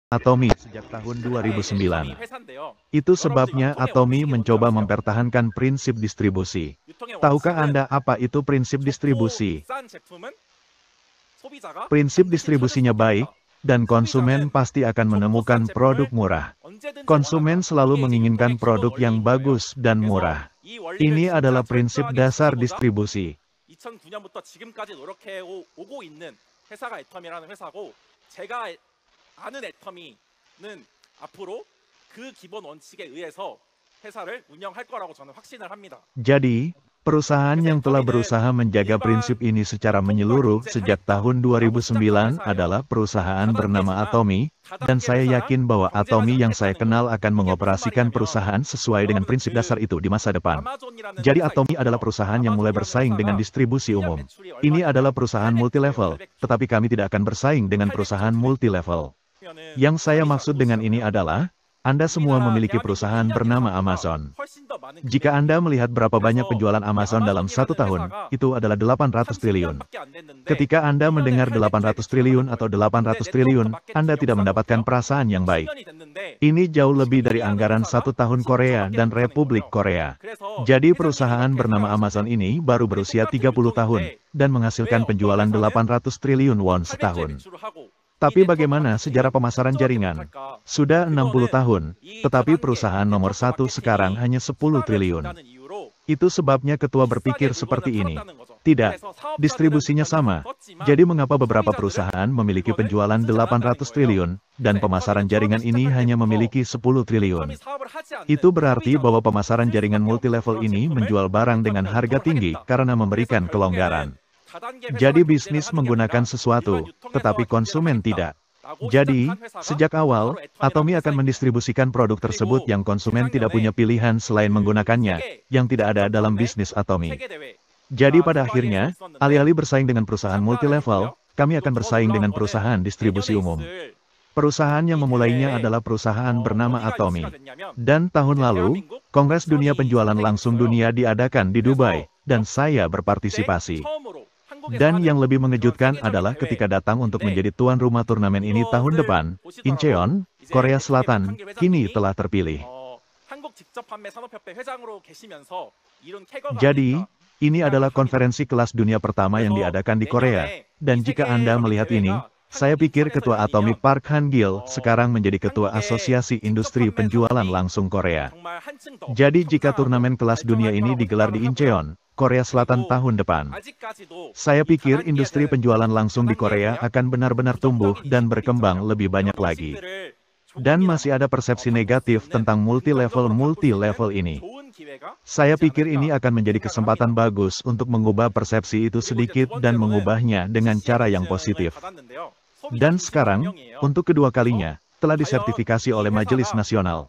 Atomi sejak tahun 2009. Itu sebabnya Atomi mencoba mempertahankan prinsip distribusi. Tahukah Anda apa itu prinsip distribusi? Prinsip distribusinya baik, dan konsumen pasti akan menemukan produk murah. Konsumen selalu menginginkan produk yang bagus dan murah. Ini adalah prinsip dasar distribusi. 2009년부터 지금까지 노력해 오고 있는 회사가 애터미라는 회사고, 제가 아는 애터미는 앞으로 그 기본 원칙에 의해서 회사를 운영할 거라고 저는 확신을 합니다. Jadi, perusahaan yang telah berusaha menjaga prinsip ini secara menyeluruh sejak tahun 2009 adalah perusahaan bernama Atomi, dan saya yakin bahwa Atomi yang saya kenal akan mengoperasikan perusahaan sesuai dengan prinsip dasar itu di masa depan. Jadi Atomi adalah perusahaan yang mulai bersaing dengan distribusi umum. Ini adalah perusahaan multi-level, tetapi kami tidak akan bersaing dengan perusahaan multi-level. Yang saya maksud dengan ini adalah, Anda semua memiliki perusahaan bernama Amazon. Jika Anda melihat berapa banyak penjualan Amazon dalam satu tahun, itu adalah 800 triliun. Ketika Anda mendengar 800 triliun atau 800 triliun, Anda tidak mendapatkan perasaan yang baik. Ini jauh lebih dari anggaran satu tahun Korea dan Republik Korea. Jadi perusahaan bernama Amazon ini baru berusia 30 tahun, dan menghasilkan penjualan 800 triliun won setahun. Tapi bagaimana sejarah pemasaran jaringan? Sudah 60 tahun, tetapi perusahaan nomor satu sekarang hanya 10 triliun. Itu sebabnya ketua berpikir seperti ini. Tidak, distribusinya sama. Jadi mengapa beberapa perusahaan memiliki penjualan 800 triliun, dan pemasaran jaringan ini hanya memiliki 10 triliun? Itu berarti bahwa pemasaran jaringan multilevel ini menjual barang dengan harga tinggi karena memberikan kelonggaran. Jadi bisnis menggunakan sesuatu, tetapi konsumen tidak. Jadi, sejak awal, Atomi akan mendistribusikan produk tersebut yang konsumen tidak punya pilihan selain menggunakannya, yang tidak ada dalam bisnis Atomi. Jadi pada akhirnya, alih-alih bersaing dengan perusahaan multilevel, kami akan bersaing dengan perusahaan distribusi umum. Perusahaan yang memulainya adalah perusahaan bernama Atomi. Dan tahun lalu, Kongres Dunia Penjualan Langsung Dunia diadakan di Dubai, dan saya berpartisipasi. Dan yang lebih mengejutkan adalah ketika datang untuk menjadi tuan rumah turnamen ini tahun depan, Incheon, Korea Selatan, kini telah terpilih. Jadi, ini adalah konferensi kelas dunia pertama yang diadakan di Korea, dan jika Anda melihat ini, saya pikir Ketua Atomi Park Han-gil sekarang menjadi Ketua Asosiasi Industri Penjualan Langsung Korea. Jadi jika turnamen kelas dunia ini digelar di Incheon, Korea Selatan tahun depan, saya pikir industri penjualan langsung di Korea akan benar-benar tumbuh dan berkembang lebih banyak lagi. Dan masih ada persepsi negatif tentang multi-level ini. Saya pikir ini akan menjadi kesempatan bagus untuk mengubah persepsi itu sedikit dan mengubahnya dengan cara yang positif. Dan sekarang, untuk kedua kalinya, telah disertifikasi oleh Majelis Nasional.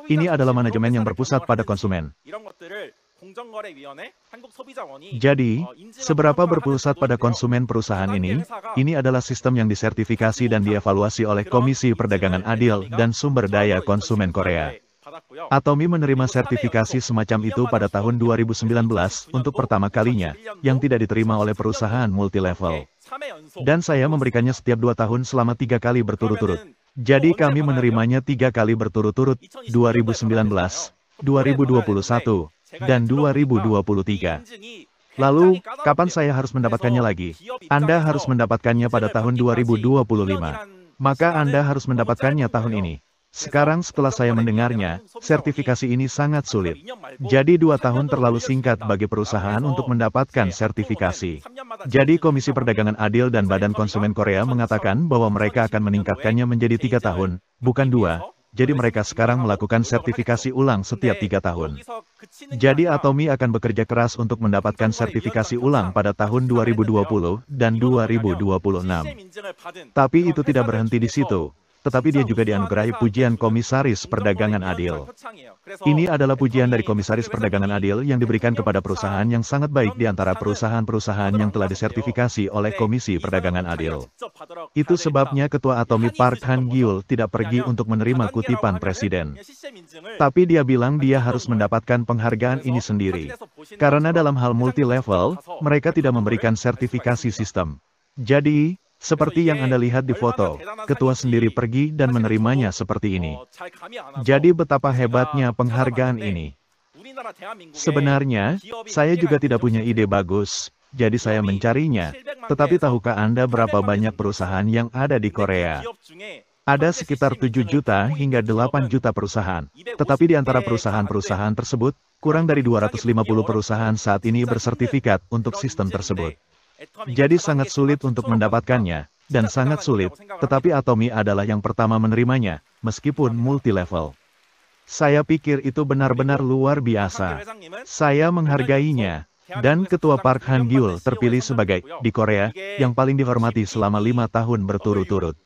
Ini adalah manajemen yang berpusat pada konsumen. Jadi, seberapa berpusat pada konsumen perusahaan ini adalah sistem yang disertifikasi dan dievaluasi oleh Komisi Perdagangan Adil dan Sumber Daya Konsumen Korea. Atomi menerima sertifikasi semacam itu pada tahun 2019 untuk pertama kalinya, yang tidak diterima oleh perusahaan multilevel. Dan saya memberikannya setiap 2 tahun selama 3 kali berturut-turut. Jadi kami menerimanya 3 kali berturut-turut, 2019, 2021, dan 2023. Lalu, kapan saya harus mendapatkannya lagi? Anda harus mendapatkannya pada tahun 2025. Maka Anda harus mendapatkannya tahun ini. Sekarang setelah saya mendengarnya, sertifikasi ini sangat sulit. Jadi 2 tahun terlalu singkat bagi perusahaan untuk mendapatkan sertifikasi. Jadi Komisi Perdagangan Adil dan Badan Konsumen Korea mengatakan bahwa mereka akan meningkatkannya menjadi 3 tahun, bukan 2. Jadi mereka sekarang melakukan sertifikasi ulang setiap 3 tahun. Jadi Atomi akan bekerja keras untuk mendapatkan sertifikasi ulang pada tahun 2020 dan 2026. Tapi itu tidak berhenti di situ. Tetapi dia juga dianugerahi pujian Komisaris Perdagangan Adil. Ini adalah pujian dari Komisaris Perdagangan Adil yang diberikan kepada perusahaan yang sangat baik di antara perusahaan-perusahaan yang telah disertifikasi oleh Komisi Perdagangan Adil. Itu sebabnya Ketua Atomi Park Han-gil tidak pergi untuk menerima kutipan Presiden. Tapi dia bilang dia harus mendapatkan penghargaan ini sendiri. Karena dalam hal multi-level, mereka tidak memberikan sertifikasi sistem. Jadi, Seperti yang Anda lihat di foto, ketua sendiri pergi dan menerimanya seperti ini. Jadi betapa hebatnya penghargaan ini. Sebenarnya, saya juga tidak punya ide bagus, jadi saya mencarinya. Tetapi tahukah Anda berapa banyak perusahaan yang ada di Korea? Ada sekitar 7 juta hingga 8 juta perusahaan. Tetapi di antara perusahaan-perusahaan tersebut, kurang dari 250 perusahaan saat ini bersertifikat untuk sistem tersebut. Jadi sangat sulit untuk mendapatkannya, dan sangat sulit, tetapi Atomy adalah yang pertama menerimanya, meskipun multi-level. Saya pikir itu benar-benar luar biasa. Saya menghargainya, dan Ketua Park Han-gyul terpilih sebagai, di Korea, yang paling dihormati selama 5 tahun berturut-turut.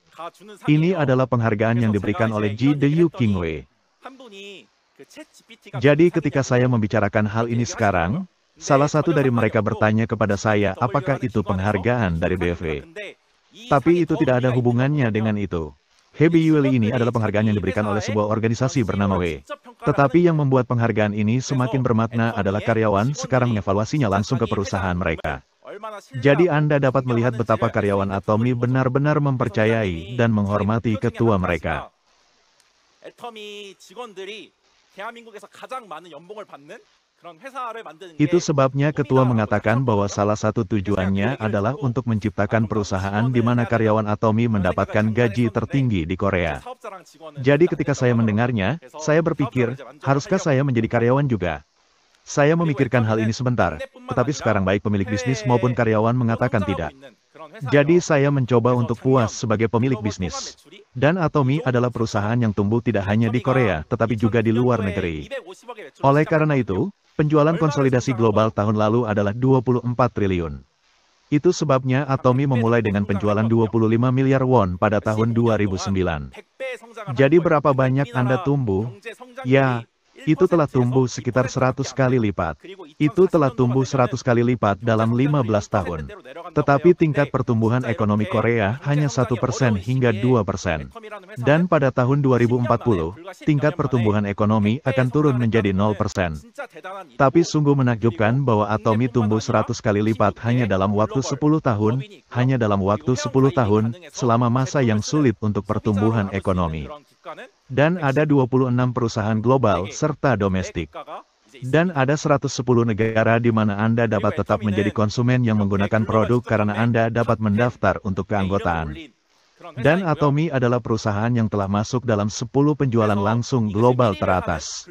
Ini adalah penghargaan yang diberikan oleh Ji Deyu Kingwei. Jadi ketika saya membicarakan hal ini sekarang, salah satu dari mereka bertanya kepada saya apakah itu penghargaan dari BFE. Tapi itu tidak ada hubungannya dengan itu. HBUL ini adalah penghargaan yang diberikan oleh sebuah organisasi bernama W. Tetapi yang membuat penghargaan ini semakin bermakna adalah karyawan sekarang mengevaluasinya langsung ke perusahaan mereka. Jadi Anda dapat melihat betapa karyawan Atomy benar-benar mempercayai dan menghormati ketua mereka. Itu sebabnya ketua mengatakan bahwa salah satu tujuannya adalah untuk menciptakan perusahaan di mana karyawan Atomy mendapatkan gaji tertinggi di Korea. Jadi ketika saya mendengarnya, saya berpikir, haruskah saya menjadi karyawan juga? Saya memikirkan hal ini sebentar, tetapi sekarang baik pemilik bisnis maupun karyawan mengatakan tidak. Jadi saya mencoba untuk puas sebagai pemilik bisnis. Dan Atomy adalah perusahaan yang tumbuh tidak hanya di Korea, tetapi juga di luar negeri. Oleh karena itu, penjualan konsolidasi global tahun lalu adalah 24 triliun. Itu sebabnya Atomy memulai dengan penjualan 25 miliar won pada tahun 2009. Jadi berapa banyak Anda tumbuh? Ya, itu telah tumbuh sekitar 100 kali lipat. Itu telah tumbuh 100 kali lipat dalam 15 tahun. Tetapi tingkat pertumbuhan ekonomi Korea hanya 1% hingga 2%. Dan pada tahun 2040, tingkat pertumbuhan ekonomi akan turun menjadi 0%. Tapi sungguh menakjubkan bahwa Atomy tumbuh 100 kali lipat hanya dalam waktu 10 tahun, hanya dalam waktu 10 tahun, selama masa yang sulit untuk pertumbuhan ekonomi. Dan ada 26 perusahaan global serta domestik. Dan ada 110 negara di mana Anda dapat tetap menjadi konsumen yang menggunakan produk karena Anda dapat mendaftar untuk keanggotaan. Dan Atomy adalah perusahaan yang telah masuk dalam 10 penjualan langsung global teratas.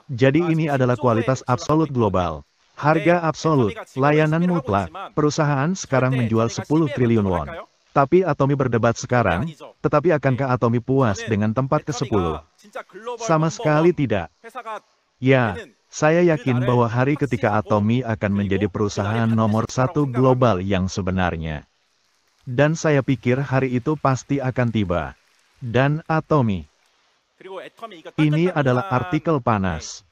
Jadi ini adalah kualitas absolut global. Harga absolut, layanan mutlak, perusahaan sekarang menjual 10 triliun won. Tapi Atomy berdebat sekarang, tetapi akankah Atomy puas dengan tempat ke-10? Sama sekali tidak. Ya, saya yakin bahwa hari ketika Atomy akan menjadi perusahaan nomor 1 global yang sebenarnya. Dan saya pikir hari itu pasti akan tiba. Dan Atomy. Ini adalah artikel panas.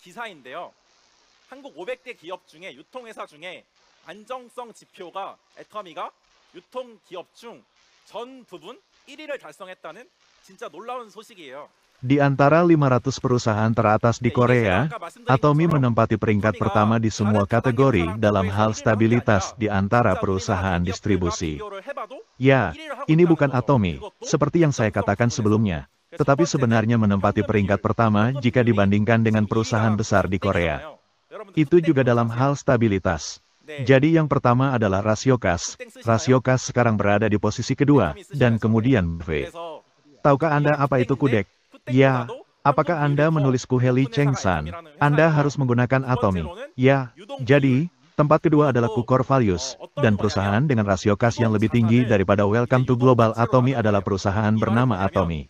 한국 500대 기업 중에 유통회사 중에 안정성 지표가 애터미가 유통 기업 중 전 부분 1위를 달성했다는 진짜 놀라운 소식이에요. Di antara 500 perusahaan teratas di Korea, Atomy menempati peringkat pertama di semua kategori dalam hal stabilitas di antara perusahaan distribusi. Ya, ini bukan Atomy, seperti yang saya katakan sebelumnya, tetapi sebenarnya menempati peringkat pertama jika dibandingkan dengan perusahaan besar di Korea. Itu juga dalam hal stabilitas. Jadi yang pertama adalah rasio kas. Rasio kas sekarang berada di posisi kedua, dan kemudian V. Tahukah Anda apa itu kudek? Ya, apakah Anda menulis Kuheli Chengsan? Anda harus menggunakan Atomy. Ya, jadi, tempat kedua adalah Core Values, dan perusahaan dengan rasio kas yang lebih tinggi daripada Welcome to Global Atomy adalah perusahaan bernama Atomy.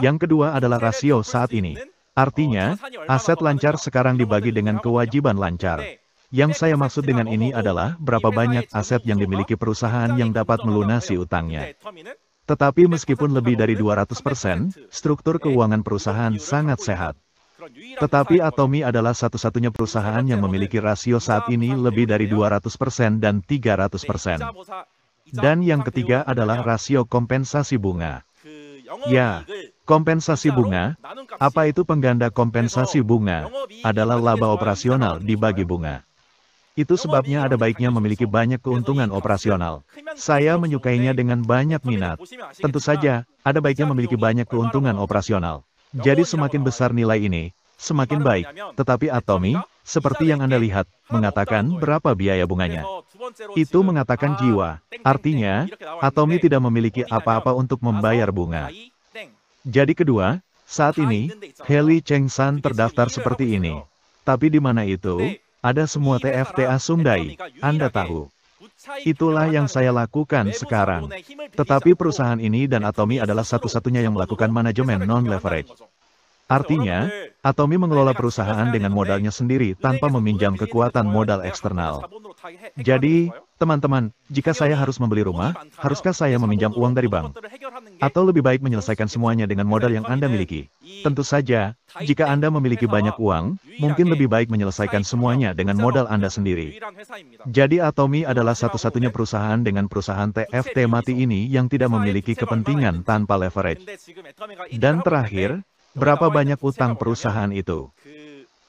Yang kedua adalah rasio saat ini. Artinya, aset lancar sekarang dibagi dengan kewajiban lancar. Yang saya maksud dengan ini adalah berapa banyak aset yang dimiliki perusahaan yang dapat melunasi utangnya. Tetapi meskipun lebih dari 200%, struktur keuangan perusahaan sangat sehat. Tetapi Atomy adalah satu-satunya perusahaan yang memiliki rasio saat ini lebih dari 200% dan 300%. Dan yang ketiga adalah rasio kompensasi bunga. Ya, kompensasi bunga. Apa itu pengganda kompensasi bunga? Adalah laba operasional dibagi bunga. Itu sebabnya ada baiknya memiliki banyak keuntungan operasional. Saya menyukainya dengan banyak minat. Tentu saja, ada baiknya memiliki banyak keuntungan operasional. Jadi semakin besar nilai ini, semakin baik. Tetapi Atomy, seperti yang Anda lihat, mengatakan berapa biaya bunganya. Itu mengatakan jiwa. Artinya, Atomy tidak memiliki apa-apa untuk membayar bunga. Jadi kedua, saat ini, Heli Cheng San terdaftar seperti ini. Tapi di mana itu? Ada semua TFTA Sungdai, Anda tahu. Itulah yang saya lakukan sekarang. Tetapi perusahaan ini dan Atomy adalah satu-satunya yang melakukan manajemen non-leverage. Artinya, Atomy mengelola perusahaan dengan modalnya sendiri tanpa meminjam kekuatan modal eksternal. Jadi, teman-teman, jika saya harus membeli rumah, haruskah saya meminjam uang dari bank? Atau lebih baik menyelesaikan semuanya dengan modal yang Anda miliki? Tentu saja, jika Anda memiliki banyak uang, mungkin lebih baik menyelesaikan semuanya dengan modal Anda sendiri. Jadi Atomy adalah satu-satunya perusahaan dengan perusahaan TFT mati ini yang tidak memiliki kepentingan tanpa leverage. Dan terakhir, berapa banyak utang perusahaan itu?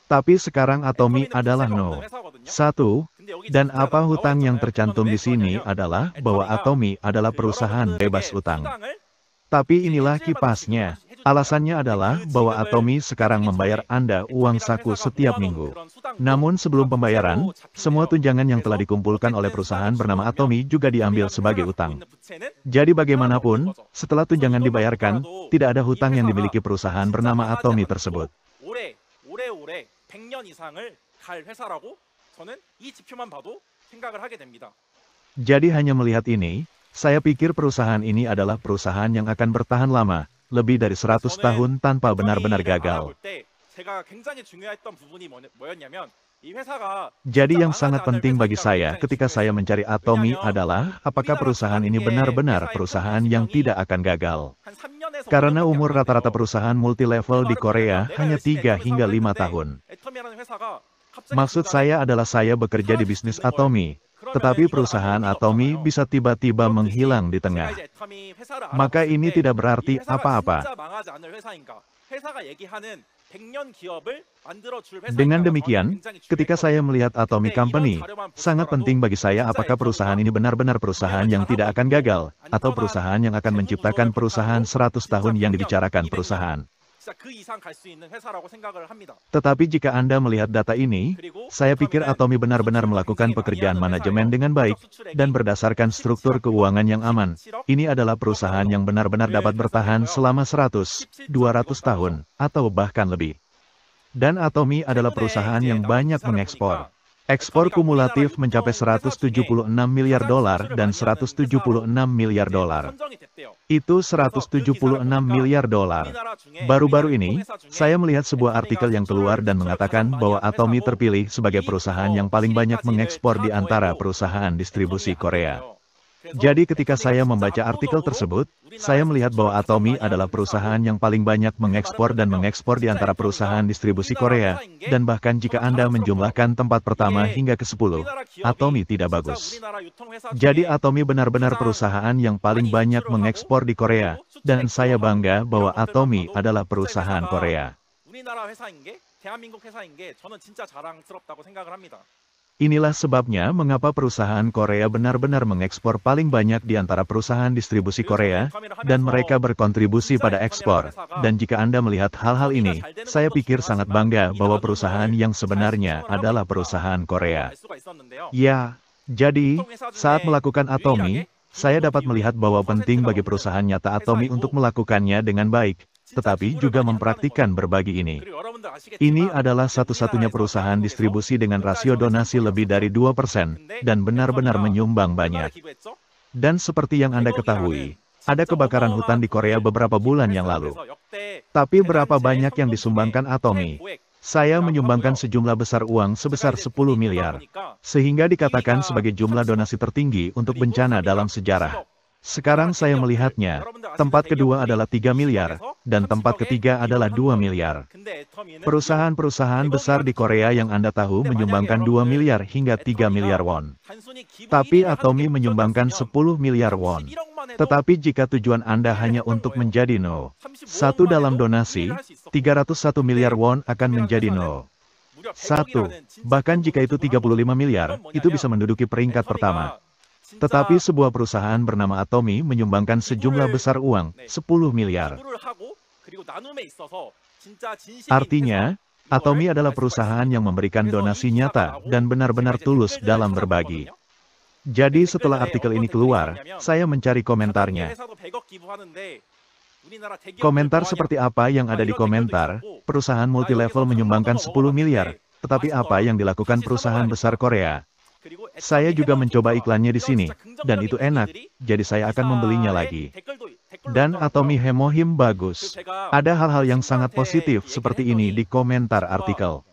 Tapi sekarang Atomy adalah no. 1. Dan apa hutang yang tercantum di sini adalah bahwa Atomy adalah perusahaan bebas utang. Tapi inilah kipasnya. Alasannya adalah bahwa Atomy sekarang membayar Anda uang saku setiap minggu. Namun sebelum pembayaran, semua tunjangan yang telah dikumpulkan oleh perusahaan bernama Atomy juga diambil sebagai utang. Jadi bagaimanapun, setelah tunjangan dibayarkan, tidak ada hutang yang dimiliki perusahaan bernama Atomy tersebut. Jadi hanya melihat ini, saya pikir perusahaan ini adalah perusahaan yang akan bertahan lama, lebih dari 100 tahun tanpa benar-benar gagal. Jadi yang sangat penting bagi saya ketika saya mencari Atomy adalah apakah perusahaan ini benar-benar perusahaan yang tidak akan gagal. Karena umur rata-rata perusahaan multilevel di Korea hanya 3 hingga 5 tahun. Maksud saya adalah saya bekerja di bisnis Atomy, tetapi perusahaan Atomy bisa tiba-tiba menghilang di tengah. Maka ini tidak berarti apa-apa. Dengan demikian, ketika saya melihat Atomy Company, sangat penting bagi saya apakah perusahaan ini benar-benar perusahaan yang tidak akan gagal, atau perusahaan yang akan menciptakan perusahaan 100 tahun yang dibicarakan perusahaan. Tetapi jika Anda melihat data ini, saya pikir Atomy benar-benar melakukan pekerjaan manajemen dengan baik, dan berdasarkan struktur keuangan yang aman. Ini adalah perusahaan yang benar-benar dapat bertahan selama 100, 200 tahun, atau bahkan lebih. Dan Atomy adalah perusahaan yang banyak mengekspor. Ekspor kumulatif mencapai 176 miliar dolar dan 176 miliar dolar. Itu 176 miliar dolar. Baru-baru ini, saya melihat sebuah artikel yang keluar dan mengatakan bahwa Atomy terpilih sebagai perusahaan yang paling banyak mengekspor di antara perusahaan distribusi Korea. Jadi ketika saya membaca artikel tersebut, saya melihat bahwa Atomy adalah perusahaan yang paling banyak mengekspor dan mengekspor di antara perusahaan distribusi Korea, dan bahkan jika Anda menjumlahkan tempat pertama hingga ke-10, Atomy tidak bagus. Jadi Atomy benar-benar perusahaan yang paling banyak mengekspor di Korea, dan saya bangga bahwa Atomy adalah perusahaan Korea. Inilah sebabnya mengapa perusahaan Korea benar-benar mengekspor paling banyak di antara perusahaan distribusi Korea, dan mereka berkontribusi pada ekspor. Dan jika Anda melihat hal-hal ini, saya pikir sangat bangga bahwa perusahaan yang sebenarnya adalah perusahaan Korea. Ya, jadi, saat melakukan Atomy, saya dapat melihat bahwa penting bagi perusahaan nyata Atomy untuk melakukannya dengan baik, tetapi juga mempraktikkan berbagi ini. Ini adalah satu-satunya perusahaan distribusi dengan rasio donasi lebih dari 2%, dan benar-benar menyumbang banyak. Dan seperti yang Anda ketahui, ada kebakaran hutan di Korea beberapa bulan yang lalu. Tapi berapa banyak yang disumbangkan Atomy? Saya menyumbangkan sejumlah besar uang sebesar 10 miliar. Sehingga dikatakan sebagai jumlah donasi tertinggi untuk bencana dalam sejarah. Sekarang saya melihatnya, tempat kedua adalah 3 miliar, dan tempat ketiga adalah 2 miliar. Perusahaan-perusahaan besar di Korea yang Anda tahu menyumbangkan 2 miliar hingga 3 miliar won. Tapi Atomy menyumbangkan 10 miliar won. Tetapi jika tujuan Anda hanya untuk menjadi no. 1 dalam donasi, 301 miliar won akan menjadi no. 1. Bahkan jika itu 35 miliar, itu bisa menduduki peringkat pertama. Tetapi sebuah perusahaan bernama Atomy menyumbangkan sejumlah besar uang, 10 miliar. Artinya, Atomy adalah perusahaan yang memberikan donasi nyata dan benar-benar tulus dalam berbagi. Jadi setelah artikel ini keluar, saya mencari komentarnya. Komentar seperti apa yang ada di komentar, perusahaan multilevel menyumbangkan 10 miliar, tetapi apa yang dilakukan perusahaan besar Korea? Saya juga mencoba iklannya di sini, dan itu enak, jadi saya akan membelinya lagi. Dan Atomy Hemohim bagus. Ada hal-hal yang sangat positif seperti ini di komentar artikel.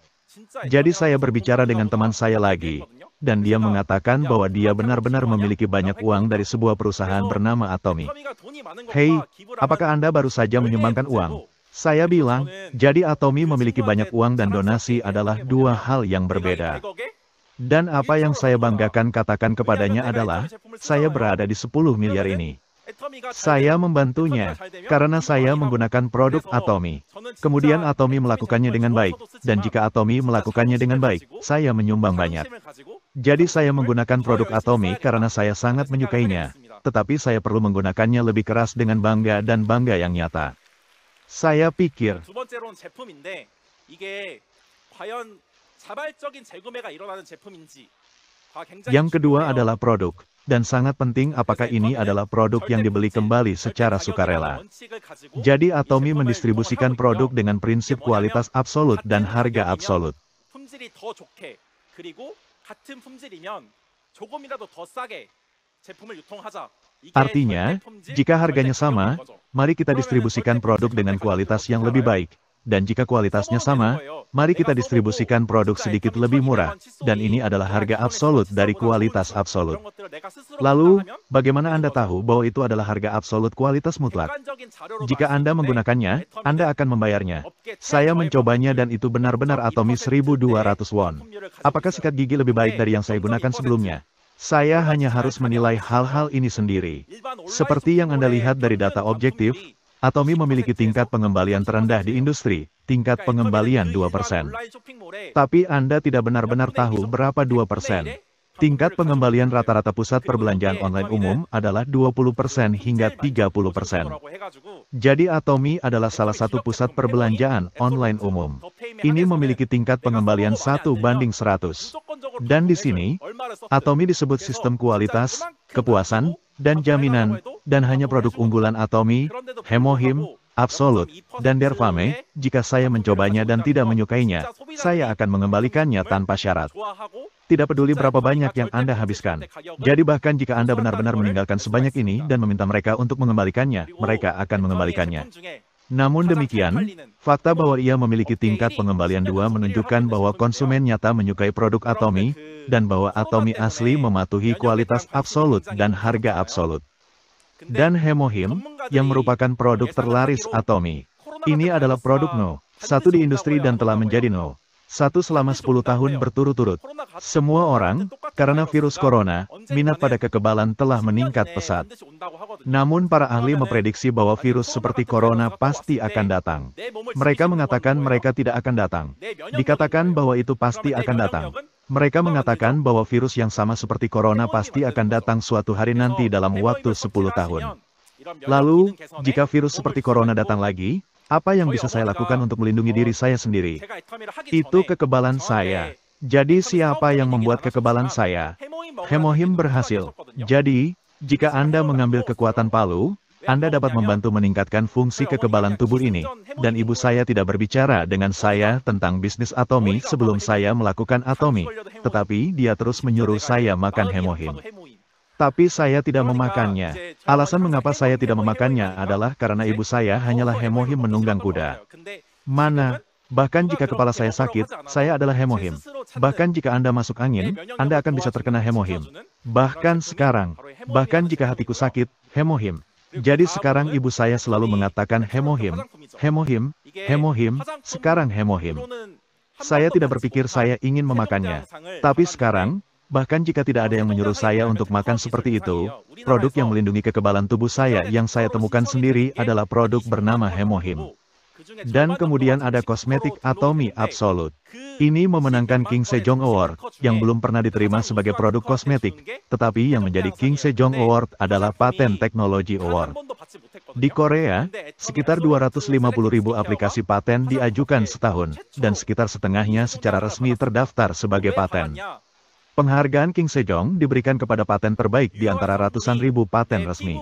Jadi saya berbicara dengan teman saya lagi, dan dia mengatakan bahwa dia benar-benar memiliki banyak uang dari sebuah perusahaan bernama Atomy. Hei, apakah Anda baru saja menyumbangkan uang? Saya bilang, jadi Atomy memiliki banyak uang dan donasi adalah dua hal yang berbeda. Dan apa yang saya banggakan katakan kepadanya adalah, saya berada di 10 miliar ini. Saya membantunya, karena saya menggunakan produk Atomy. Kemudian Atomy melakukannya dengan baik, dan jika Atomy melakukannya dengan baik, saya menyumbang banyak. Jadi saya menggunakan produk Atomy karena saya sangat menyukainya, tetapi saya perlu menggunakannya lebih keras dengan bangga dan bangga yang nyata. Saya pikir, yang kedua adalah produk, dan sangat penting apakah ini adalah produk yang dibeli kembali secara sukarela. Jadi Atomy mendistribusikan produk dengan prinsip kualitas absolut dan harga absolut. Artinya, jika harganya sama, mari kita distribusikan produk dengan kualitas yang lebih baik. Dan jika kualitasnya sama, mari kita distribusikan produk sedikit lebih murah, dan ini adalah harga absolut dari kualitas absolut. Lalu, bagaimana Anda tahu bahwa itu adalah harga absolut kualitas mutlak? Jika Anda menggunakannya, Anda akan membayarnya. Saya mencobanya dan itu benar-benar Atomy 1.200 won. Apakah sikat gigi lebih baik dari yang saya gunakan sebelumnya? Saya hanya harus menilai hal-hal ini sendiri. Seperti yang Anda lihat dari data objektif, Atomy memiliki tingkat pengembalian terendah di industri, tingkat pengembalian 2%. Tapi Anda tidak benar-benar tahu berapa 2%. Tingkat pengembalian rata-rata pusat perbelanjaan online umum adalah 20% hingga 30%. Jadi Atomy adalah salah satu pusat perbelanjaan online umum. Ini memiliki tingkat pengembalian 1:100. Dan di sini, Atomy disebut sistem kualitas, kepuasan, dan jaminan, dan hanya produk unggulan Atomy, Hemohim, Absolut, dan Derfame. Jika saya mencobanya dan tidak menyukainya, saya akan mengembalikannya tanpa syarat. Tidak peduli berapa banyak yang Anda habiskan. Jadi bahkan jika Anda benar-benar meninggalkan sebanyak ini dan meminta mereka untuk mengembalikannya, mereka akan mengembalikannya. Namun demikian, fakta bahwa ia memiliki tingkat pengembalian 2 menunjukkan bahwa konsumen nyata menyukai produk Atomy, dan bahwa Atomy asli mematuhi kualitas absolut dan harga absolut. Dan Hemohim, yang merupakan produk terlaris Atomy. Ini adalah produk No.1 di industri dan telah menjadi No.1 selama 10 tahun berturut-turut. Semua orang, karena virus corona, minat pada kekebalan telah meningkat pesat. Namun para ahli memprediksi bahwa virus seperti corona pasti akan datang. Mereka mengatakan mereka tidak akan datang. Dikatakan bahwa itu pasti akan datang. Mereka mengatakan bahwa virus yang sama seperti corona pasti akan datang suatu hari nanti dalam waktu 10 tahun. Lalu, jika virus seperti corona datang lagi, apa yang bisa saya lakukan untuk melindungi diri saya sendiri? Itu kekebalan saya. Jadi siapa yang membuat kekebalan saya? Hemohim berhasil. Jadi, jika Anda mengambil kekuatan palu, Anda dapat membantu meningkatkan fungsi kekebalan tubuh ini. Dan ibu saya tidak berbicara dengan saya tentang bisnis Atomy sebelum saya melakukan Atomy. Tetapi dia terus menyuruh saya makan Hemohim. Tapi saya tidak memakannya. Alasan mengapa saya tidak memakannya adalah karena ibu saya hanyalah Hemohim menunggang kuda. Mana? Bahkan jika kepala saya sakit, saya adalah Hemohim. Bahkan jika Anda masuk angin, Anda akan bisa terkena Hemohim. Bahkan sekarang, bahkan jika hatiku sakit, Hemohim. Jadi sekarang ibu saya selalu mengatakan Hemohim, Hemohim, Hemohim, sekarang Hemohim. Saya tidak berpikir saya ingin memakannya. Tapi sekarang, bahkan jika tidak ada yang menyuruh saya untuk makan seperti itu, produk yang melindungi kekebalan tubuh saya yang saya temukan sendiri adalah produk bernama Hemohim. Dan kemudian ada kosmetik Atomy Absolute. Ini memenangkan King Sejong Award, yang belum pernah diterima sebagai produk kosmetik, tetapi yang menjadi King Sejong Award adalah Patent Technology Award. Di Korea, sekitar 250.000 aplikasi paten diajukan setahun, dan sekitar setengahnya secara resmi terdaftar sebagai paten. Penghargaan King Sejong diberikan kepada paten terbaik di antara ratusan ribu paten resmi.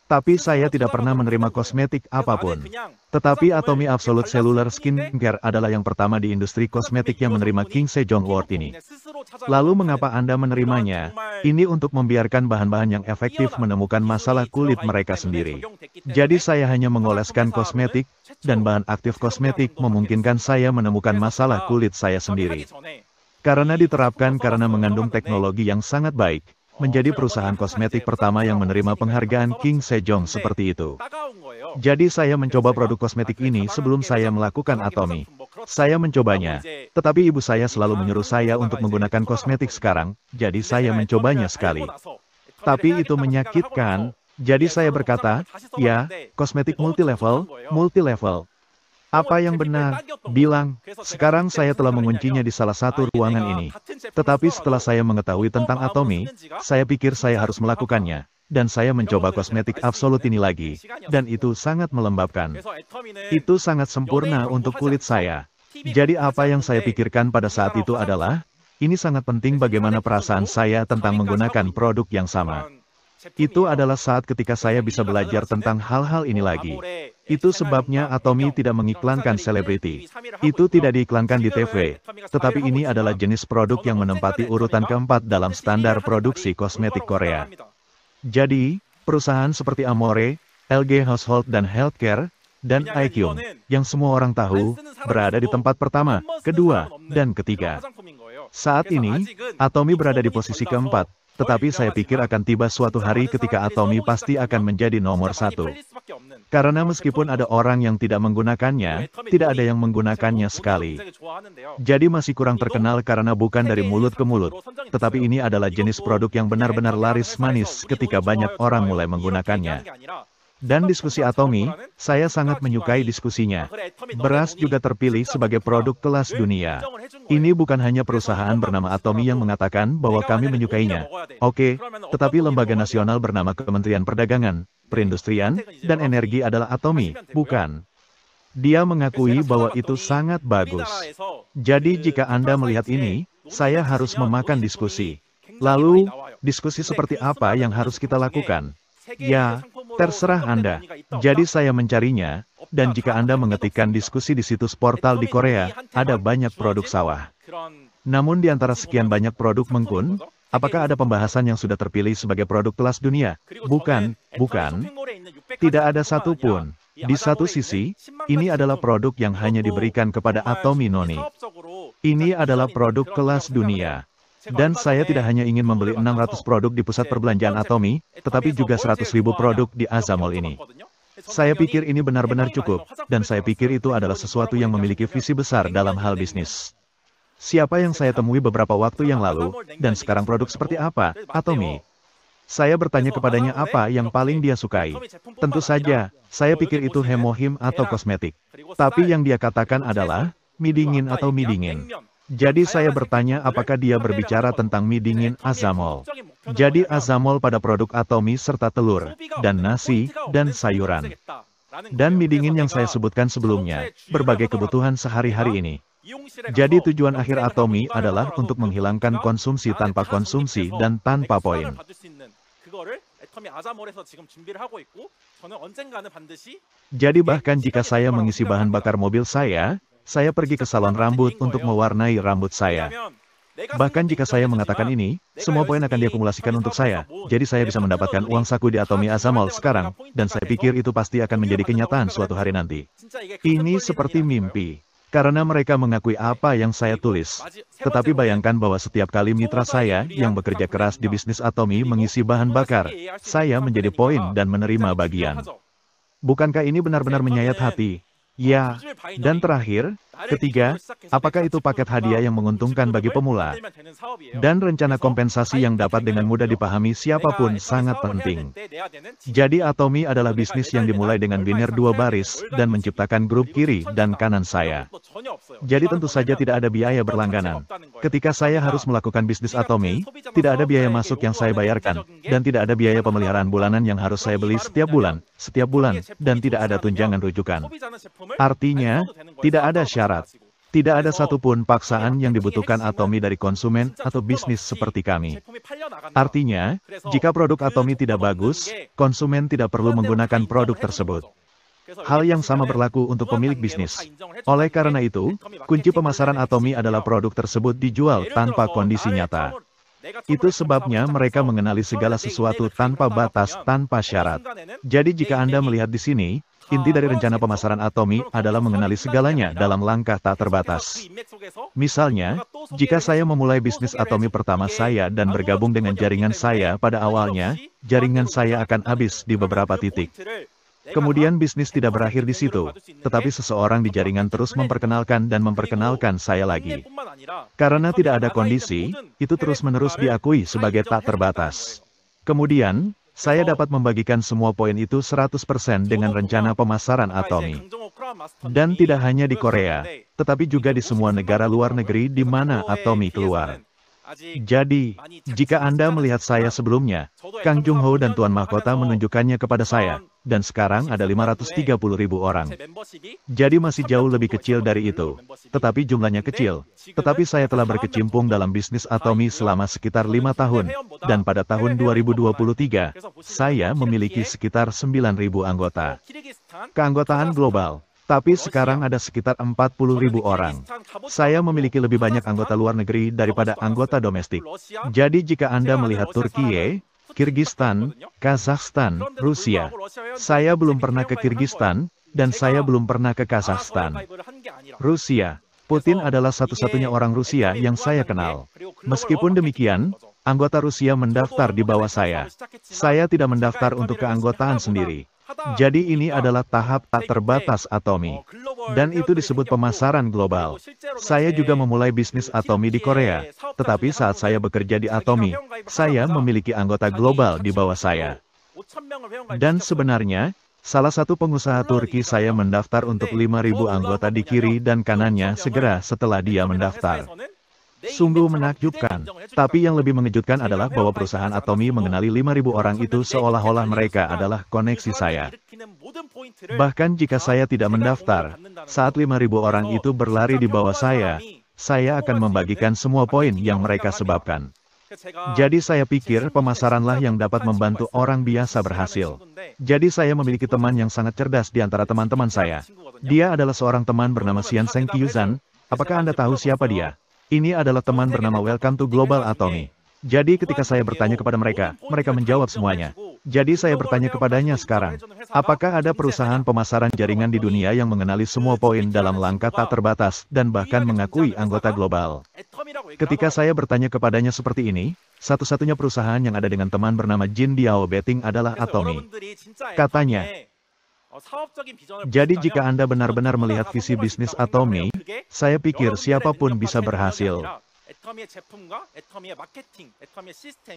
Tapi saya tidak pernah menerima kosmetik apapun. Tetapi Atomy Absolute Cellular Skincare adalah yang pertama di industri kosmetik yang menerima King Sejong Award ini. Lalu mengapa Anda menerimanya? Ini untuk membiarkan bahan-bahan yang efektif menemukan masalah kulit mereka sendiri. Jadi saya hanya mengoleskan kosmetik, dan bahan aktif kosmetik memungkinkan saya menemukan masalah kulit saya sendiri. Karena diterapkan karena mengandung teknologi yang sangat baik, menjadi perusahaan kosmetik pertama yang menerima penghargaan King Sejong seperti itu. Jadi saya mencoba produk kosmetik ini sebelum saya melakukan Atomy. Saya mencobanya, tetapi ibu saya selalu menyuruh saya untuk menggunakan kosmetik sekarang, jadi saya mencobanya sekali. Tapi itu menyakitkan, jadi saya berkata, ya, kosmetik multilevel. Apa yang benar? Bilang, sekarang saya telah menguncinya di salah satu ruangan ini. Tetapi setelah saya mengetahui tentang Atomy, saya pikir saya harus melakukannya. Dan saya mencoba kosmetik Absolute ini lagi. Dan itu sangat melembabkan. Itu sangat sempurna untuk kulit saya. Jadi apa yang saya pikirkan pada saat itu adalah, ini sangat penting bagaimana perasaan saya tentang menggunakan produk yang sama. Itu adalah saat ketika saya bisa belajar tentang hal-hal ini lagi. Itu sebabnya Atomy tidak mengiklankan selebriti. Itu tidak diiklankan di TV. Tetapi ini adalah jenis produk yang menempati urutan keempat dalam standar produksi kosmetik Korea. Jadi, perusahaan seperti Amore, LG Household dan Healthcare, dan IQM, yang semua orang tahu, berada di tempat pertama, kedua, dan ketiga. Saat ini, Atomy berada di posisi keempat. Tetapi saya pikir akan tiba suatu hari ketika Atomy pasti akan menjadi nomor satu. Karena meskipun ada orang yang tidak menggunakannya, tidak ada yang menggunakannya sekali. Jadi masih kurang terkenal karena bukan dari mulut ke mulut. Tetapi ini adalah jenis produk yang benar-benar laris manis ketika banyak orang mulai menggunakannya. Dan diskusi Atomy, saya sangat menyukai diskusinya. Beras juga terpilih sebagai produk kelas dunia. Ini bukan hanya perusahaan bernama Atomy yang mengatakan bahwa kami menyukainya. Oke, tetapi lembaga nasional bernama Kementerian Perdagangan, Perindustrian, dan Energi adalah Atomy, bukan? Dia mengakui bahwa itu sangat bagus. Jadi jika Anda melihat ini, saya harus memakan diskusi. Lalu, diskusi seperti apa yang harus kita lakukan? Ya, terserah Anda. Jadi saya mencarinya, dan jika Anda mengetikkan diskusi di situs portal di Korea, ada banyak produk sawah. Namun di antara sekian banyak produk mengkun, apakah ada pembahasan yang sudah terpilih sebagai produk kelas dunia? Bukan. Tidak ada satupun. Di satu sisi, ini adalah produk yang hanya diberikan kepada Atomy Noni. Ini adalah produk kelas dunia. Dan saya tidak hanya ingin membeli 600 produk di pusat perbelanjaan Atomy, tetapi juga 100.000 produk di Azamol ini. Saya pikir ini benar-benar cukup, dan saya pikir itu adalah sesuatu yang memiliki visi besar dalam hal bisnis. Siapa yang saya temui beberapa waktu yang lalu, dan sekarang produk seperti apa, Atomy? Saya bertanya kepadanya apa yang paling dia sukai. Tentu saja, saya pikir itu hemohim atau kosmetik. Tapi yang dia katakan adalah, mie dingin atau mie dingin. Jadi saya bertanya apakah dia berbicara tentang mie dingin Azamol. Jadi Azamol pada produk Atomy serta telur, dan nasi, dan sayuran. Dan mie dingin yang saya sebutkan sebelumnya, berbagai kebutuhan sehari-hari ini. Jadi tujuan akhir Atomy adalah untuk menghilangkan konsumsi tanpa konsumsi dan tanpa poin. Jadi bahkan jika saya mengisi bahan bakar mobil saya pergi ke salon rambut untuk mewarnai rambut saya. Bahkan jika saya mengatakan ini, semua poin akan diakumulasikan untuk saya. Jadi saya bisa mendapatkan uang saku di Atomy Azamol sekarang, dan saya pikir itu pasti akan menjadi kenyataan suatu hari nanti. Ini seperti mimpi. Karena mereka mengakui apa yang saya tulis. Tetapi bayangkan bahwa setiap kali mitra saya yang bekerja keras di bisnis Atomy mengisi bahan bakar, saya menjadi poin dan menerima bagian. Bukankah ini benar-benar menyayat hati? Ya, dan terakhir, ketiga, apakah itu paket hadiah yang menguntungkan bagi pemula? Dan rencana kompensasi yang dapat dengan mudah dipahami siapapun sangat penting. Jadi Atomy adalah bisnis yang dimulai dengan biner 2 baris, dan menciptakan grup kiri dan kanan saya. Jadi tentu saja tidak ada biaya berlangganan. Ketika saya harus melakukan bisnis Atomy, tidak ada biaya masuk yang saya bayarkan, dan tidak ada biaya pemeliharaan bulanan yang harus saya beli setiap bulan, dan tidak ada tunjangan rujukan. Artinya, tidak ada syarat. Tidak ada satupun paksaan yang dibutuhkan Atomy dari konsumen atau bisnis seperti kami. Artinya, jika produk Atomy tidak bagus, konsumen tidak perlu menggunakan produk tersebut. Hal yang sama berlaku untuk pemilik bisnis. Oleh karena itu, kunci pemasaran Atomy adalah produk tersebut dijual tanpa kondisi nyata. Itu sebabnya mereka mengenali segala sesuatu tanpa batas, tanpa syarat. Jadi jika Anda melihat di sini, inti dari rencana pemasaran Atomy adalah mengenali segalanya dalam langkah tak terbatas. Misalnya, jika saya memulai bisnis Atomy pertama saya dan bergabung dengan jaringan saya pada awalnya, jaringan saya akan habis di beberapa titik. Kemudian bisnis tidak berakhir di situ, tetapi seseorang di jaringan terus memperkenalkan dan memperkenalkan saya lagi. Karena tidak ada kondisi, itu terus-menerus diakui sebagai tak terbatas. Kemudian, saya dapat membagikan semua poin itu 100% dengan rencana pemasaran Atomy. Dan tidak hanya di Korea, tetapi juga di semua negara luar negeri di mana Atomy keluar. Jadi, jika Anda melihat saya sebelumnya, Kang Jung Ho dan Tuan Mahkota menunjukkannya kepada saya, dan sekarang ada 530.000 orang. Jadi masih jauh lebih kecil dari itu, tetapi jumlahnya kecil. Tetapi saya telah berkecimpung dalam bisnis Atomy selama sekitar 5 tahun, dan pada tahun 2023, saya memiliki sekitar 9.000 anggota. Keanggotaan global. Tapi sekarang ada sekitar 40.000 orang. Saya memiliki lebih banyak anggota luar negeri daripada anggota domestik. Jadi jika Anda melihat Turkiye, Kirgistan, Kazakhstan, Rusia, saya belum pernah ke Kirgistan, dan saya belum pernah ke Kazakhstan. Rusia, Putin adalah satu-satunya orang Rusia yang saya kenal. Meskipun demikian, anggota Rusia mendaftar di bawah saya. Saya tidak mendaftar untuk keanggotaan sendiri. Jadi ini adalah tahap tak terbatas Atomy. Dan itu disebut pemasaran global. Saya juga memulai bisnis Atomy di Korea. Tetapi saat saya bekerja di Atomy, saya memiliki anggota global di bawah saya. Dan sebenarnya, salah satu pengusaha Turki saya mendaftar untuk 5.000 anggota di kiri dan kanannya segera setelah dia mendaftar. Sungguh menakjubkan. Tapi yang lebih mengejutkan adalah bahwa perusahaan Atomy mengenali 5.000 orang itu seolah-olah mereka adalah koneksi saya. Bahkan jika saya tidak mendaftar, saat 5.000 orang itu berlari di bawah saya akan membagikan semua poin yang mereka sebabkan. Jadi saya pikir pemasaranlah yang dapat membantu orang biasa berhasil. Jadi saya memiliki teman yang sangat cerdas di antara teman-teman saya. Dia adalah seorang teman bernama Sian Seng Kyuzan. Apakah Anda tahu siapa dia? Ini adalah teman bernama Welcome to Global Atomy. Jadi ketika saya bertanya kepada mereka, mereka menjawab semuanya. Jadi saya bertanya kepadanya sekarang, apakah ada perusahaan pemasaran jaringan di dunia yang mengenali semua poin dalam langkah tak terbatas dan bahkan mengakui anggota global? Ketika saya bertanya kepadanya seperti ini, satu-satunya perusahaan yang ada dengan teman bernama Jin Diao Betting adalah Atomy. Katanya, jadi jika Anda benar-benar melihat visi bisnis Atomy, saya pikir siapapun bisa berhasil.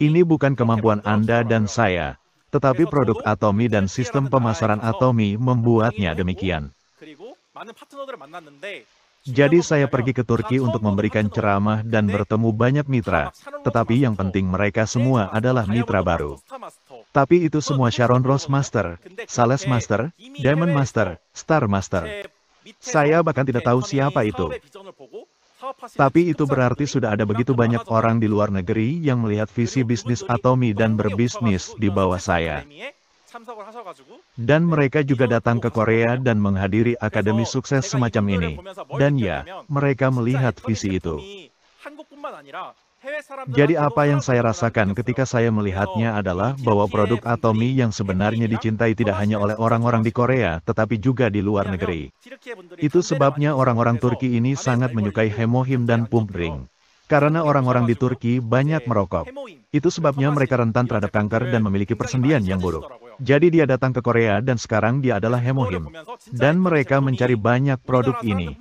Ini bukan kemampuan Anda dan saya, tetapi produk Atomy dan sistem pemasaran Atomy membuatnya demikian. Jadi saya pergi ke Turki untuk memberikan ceramah dan bertemu banyak mitra, tetapi yang penting mereka semua adalah mitra baru. Tapi itu semua Sharon Rose Master, Sales Master, Diamond Master, Star Master. Saya bahkan tidak tahu siapa itu. Tapi itu berarti sudah ada begitu banyak orang di luar negeri yang melihat visi bisnis Atomy dan berbisnis di bawah saya. Dan mereka juga datang ke Korea dan menghadiri akademi sukses semacam ini. Dan ya, mereka melihat visi itu. Jadi apa yang saya rasakan ketika saya melihatnya adalah bahwa produk Atomy yang sebenarnya dicintai tidak hanya oleh orang-orang di Korea, tetapi juga di luar negeri. Itu sebabnya orang-orang Turki ini sangat menyukai hemohim dan pump drink. Karena orang-orang di Turki banyak merokok. Itu sebabnya mereka rentan terhadap kanker dan memiliki persendian yang buruk. Jadi dia datang ke Korea dan sekarang dia adalah Hemohim. Dan mereka mencari banyak produk ini.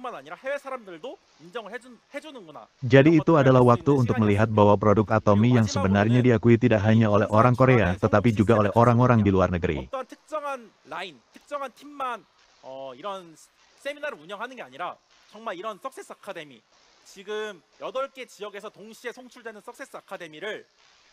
Jadi itu adalah waktu untuk melihat bahwa produk Atomy yang sebenarnya diakui tidak hanya oleh orang Korea, tetapi juga oleh orang-orang di luar negeri. 어떤 특정한 라인, 특정한 팀만 이런 세미나를 운영하는 게 아니라 정말 이런 석세스 아카데미, 지금 8개 지역에서 동시에 송출되는 석세스 아카데미를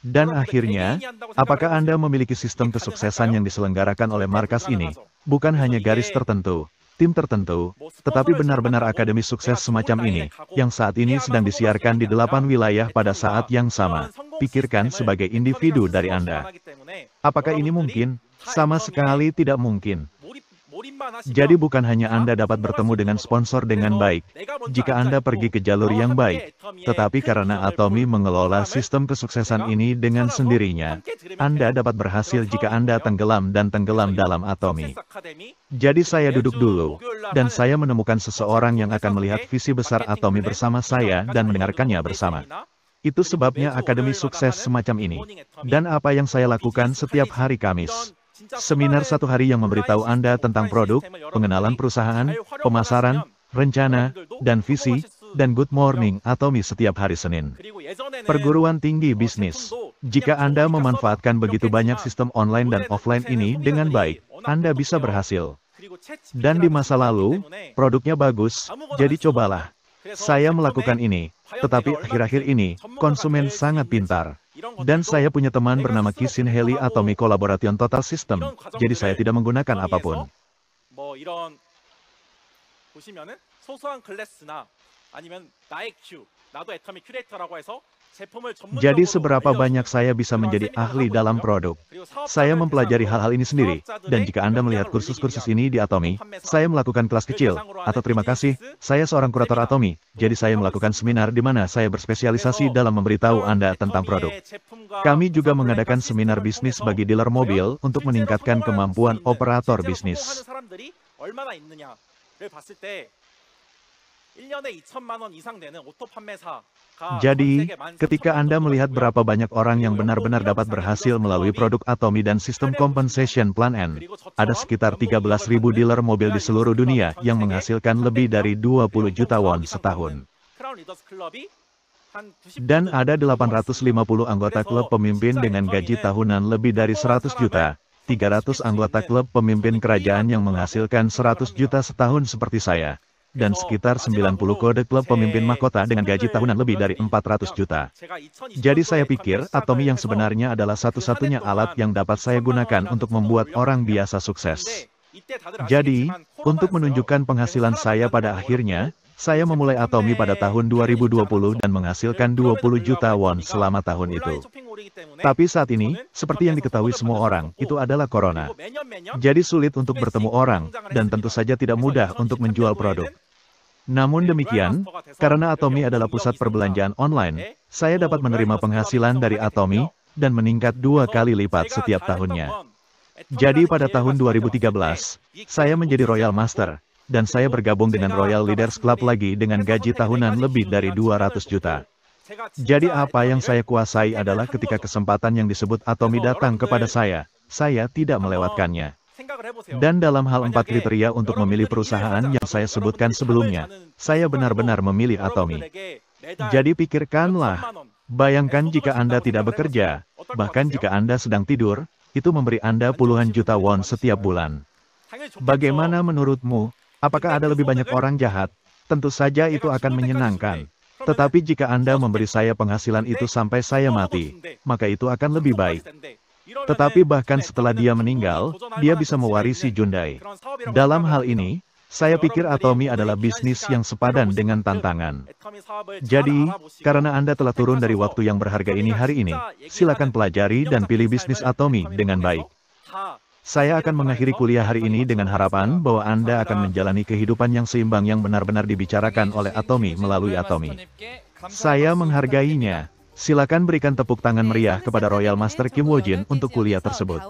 Dan akhirnya, apakah Anda memiliki sistem kesuksesan yang diselenggarakan oleh markas ini? Bukan hanya garis tertentu, tim tertentu, tetapi benar-benar akademi sukses semacam ini, yang saat ini sedang disiarkan di 8 wilayah pada saat yang sama. Pikirkan sebagai individu dari Anda. Apakah ini mungkin? Sama sekali tidak mungkin. Jadi bukan hanya Anda dapat bertemu dengan sponsor dengan baik, jika Anda pergi ke jalur yang baik, tetapi karena Atomy mengelola sistem kesuksesan ini dengan sendirinya, Anda dapat berhasil jika Anda tenggelam dan tenggelam dalam Atomy. Jadi saya duduk dulu, dan saya menemukan seseorang yang akan melihat visi besar Atomy bersama saya dan mendengarkannya bersama. Itu sebabnya akademi sukses semacam ini. Dan apa yang saya lakukan setiap hari Kamis. Seminar 1 hari yang memberitahu Anda tentang produk, pengenalan perusahaan, pemasaran, rencana, dan visi, dan Good Morning Atomy setiap hari Senin. Perguruan tinggi bisnis. Jika Anda memanfaatkan begitu banyak sistem online dan offline ini dengan baik, Anda bisa berhasil. Dan di masa lalu, produknya bagus, jadi cobalah. Saya melakukan ini, tetapi akhir-akhir ini, konsumen sangat pintar. Dan saya punya teman bernama Kisin Haley Atomy Collaboration Total System, jadi saya tidak menggunakan apapun. Jadi seberapa banyak saya bisa menjadi ahli dalam produk? Saya mempelajari hal-hal ini sendiri, dan jika Anda melihat kursus-kursus ini di Atomy, saya melakukan kelas kecil, atau terima kasih, saya seorang kurator Atomy, jadi saya melakukan seminar di mana saya berspesialisasi dalam memberitahu Anda tentang produk. Kami juga mengadakan seminar bisnis bagi dealer mobil untuk meningkatkan kemampuan operator bisnis. Jadi, ketika Anda melihat berapa banyak orang yang benar-benar dapat berhasil melalui produk Atomy dan sistem compensation plan N, ada sekitar 13.000 dealer mobil di seluruh dunia yang menghasilkan lebih dari 20 juta won setahun. Dan ada 850 anggota klub pemimpin dengan gaji tahunan lebih dari 100 juta, 300 anggota klub pemimpin kerajaan yang menghasilkan 100 juta setahun seperti saya, dan sekitar 90 kode klub pemimpin mahkota dengan gaji tahunan lebih dari 400 juta. Jadi saya pikir Atomy yang sebenarnya adalah satu-satunya alat yang dapat saya gunakan untuk membuat orang biasa sukses. Jadi, untuk menunjukkan penghasilan saya pada akhirnya, saya memulai Atomy pada tahun 2020 dan menghasilkan 20 juta won selama tahun itu. Tapi saat ini, seperti yang diketahui semua orang, itu adalah corona. Jadi sulit untuk bertemu orang, dan tentu saja tidak mudah untuk menjual produk. Namun demikian, karena Atomy adalah pusat perbelanjaan online, saya dapat menerima penghasilan dari Atomy, dan meningkat 2 kali lipat setiap tahunnya. Jadi pada tahun 2013, saya menjadi Royal Master, dan saya bergabung dengan Royal Leaders Club lagi dengan gaji tahunan lebih dari 200 juta. Jadi apa yang saya kuasai adalah ketika kesempatan yang disebut Atomy datang kepada saya tidak melewatkannya. Dan dalam hal 4 kriteria untuk memilih perusahaan yang saya sebutkan sebelumnya, saya benar-benar memilih Atomy. Jadi pikirkanlah, bayangkan jika Anda tidak bekerja, bahkan jika Anda sedang tidur, itu memberi Anda puluhan juta won setiap bulan. Bagaimana menurutmu? Apakah ada lebih banyak orang jahat? Tentu saja itu akan menyenangkan. Tetapi jika Anda memberi saya penghasilan itu sampai saya mati, maka itu akan lebih baik. Tetapi bahkan setelah dia meninggal, dia bisa mewarisi Hyundai. Dalam hal ini, saya pikir Atomy adalah bisnis yang sepadan dengan tantangan. Jadi, karena Anda telah turun dari waktu yang berharga ini hari ini, silakan pelajari dan pilih bisnis Atomy dengan baik. Saya akan mengakhiri kuliah hari ini dengan harapan bahwa Anda akan menjalani kehidupan yang seimbang yang benar-benar dibicarakan oleh Atomy melalui Atomy. Saya menghargainya. Silakan berikan tepuk tangan meriah kepada Royal Master Kim Woo-jin untuk kuliah tersebut.